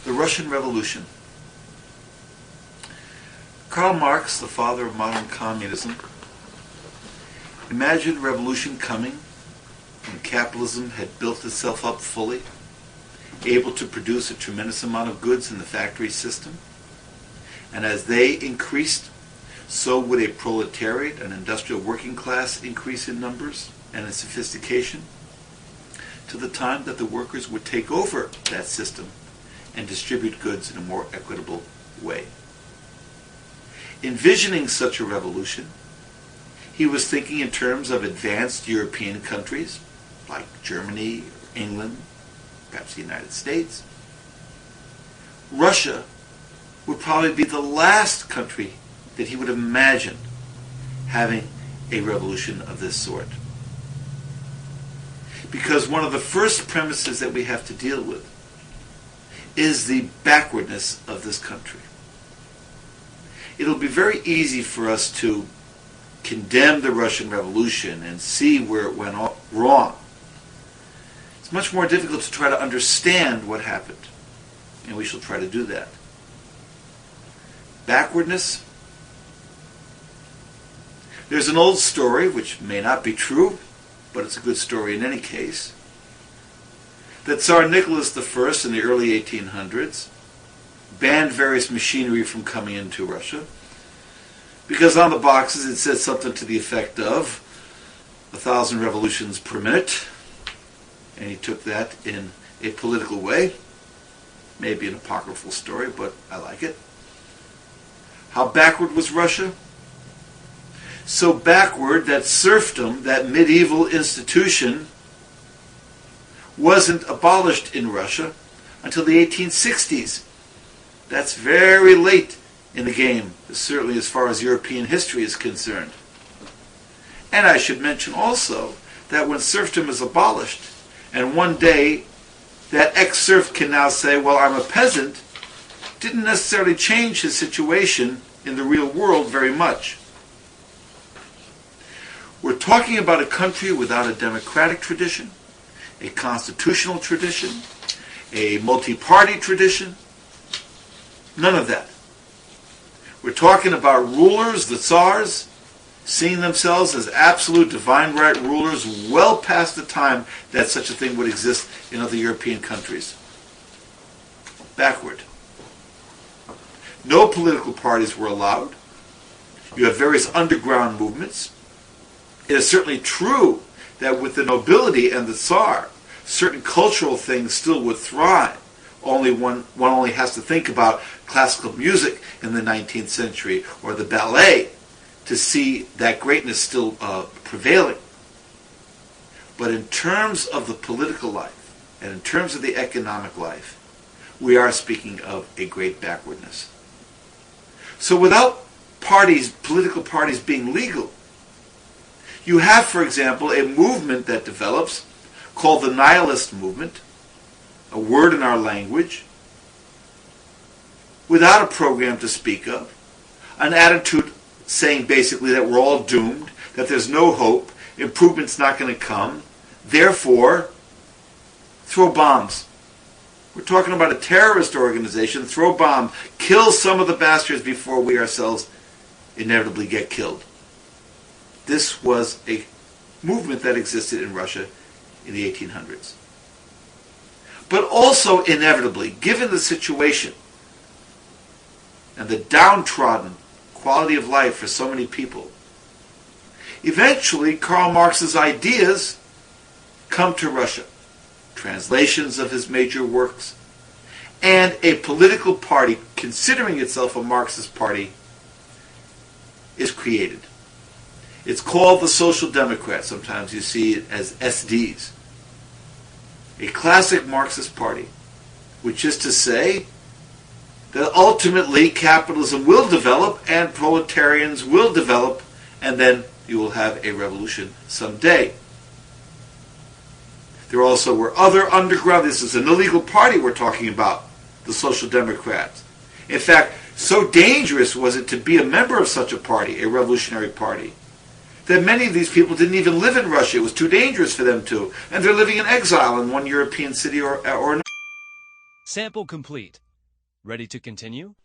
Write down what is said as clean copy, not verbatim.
The Russian Revolution. Karl Marx, the father of modern communism, imagined revolution coming when capitalism had built itself up fully, able to produce a tremendous amount of goods in the factory system. And as they increased, so would a proletariat, an industrial working class, increase in numbers and in sophistication, to the time that the workers would take over that system and distribute goods in a more equitable way. Envisioning such a revolution, he was thinking in terms of advanced European countries like Germany, or England, perhaps the United States. Russia would probably be the last country that he would have imagined having a revolution of this sort. Because one of the first premises that we have to deal with is the backwardness of this country. It'll be very easy for us to condemn the Russian Revolution and see where it went wrong. It's much more difficult to try to understand what happened, and we shall try to do that. Backwardness. There's an old story, which may not be true, but it's a good story in any case, that Tsar Nicholas I in the early 1800s banned various machinery from coming into Russia because on the boxes it said something to the effect of 1,000 revolutions per minute, and he took that in a political way. Maybe an apocryphal story, but I like it. How backward was Russia? So backward that serfdom, that medieval institution, wasn't abolished in Russia until the 1860s. That's very late in the game, certainly as far as European history is concerned. And I should mention also that when serfdom is abolished, and one day that ex-serf can now say, well, I'm a peasant, didn't necessarily change his situation in the real world very much. We're talking about a country without a democratic tradition, a constitutional tradition, a multi-party tradition. None of that. We're talking about rulers, the Tsars, seeing themselves as absolute divine right rulers well past the time that such a thing would exist in other European countries. Backward. No political parties were allowed. You have various underground movements. It is certainly true that with the nobility and the Tsar, certain cultural things still would thrive. One only has to think about classical music in the 19th century or the ballet to see that greatness still prevailing. But in terms of the political life and in terms of the economic life, we are speaking of a great backwardness. So without political parties being legal, you have, for example, a movement that develops called the nihilist movement, a word in our language, without a program to speak of, an attitude saying basically that we're all doomed, that there's no hope, improvement's not going to come, therefore, throw bombs. We're talking about a terrorist organization, throw bombs, kill some of the bastards before we ourselves inevitably get killed. This was a movement that existed in Russia in the 1800s. But also inevitably, given the situation and the downtrodden quality of life for so many people, eventually Karl Marx's ideas come to Russia. Translations of his major works, and a political party, considering itself a Marxist party, is created. It's called the Social Democrats. Sometimes you see it as SDs. A classic Marxist party, which is to say that ultimately capitalism will develop and proletarians will develop, and then you will have a revolution someday. There also were other underground, this is an illegal party we're talking about, the Social Democrats. In fact, so dangerous was it to be a member of such a party, a revolutionary party, that many of these people didn't even live in Russia. It was too dangerous for them to. And they're living in exile in one European city or another. Sample complete. Ready to continue?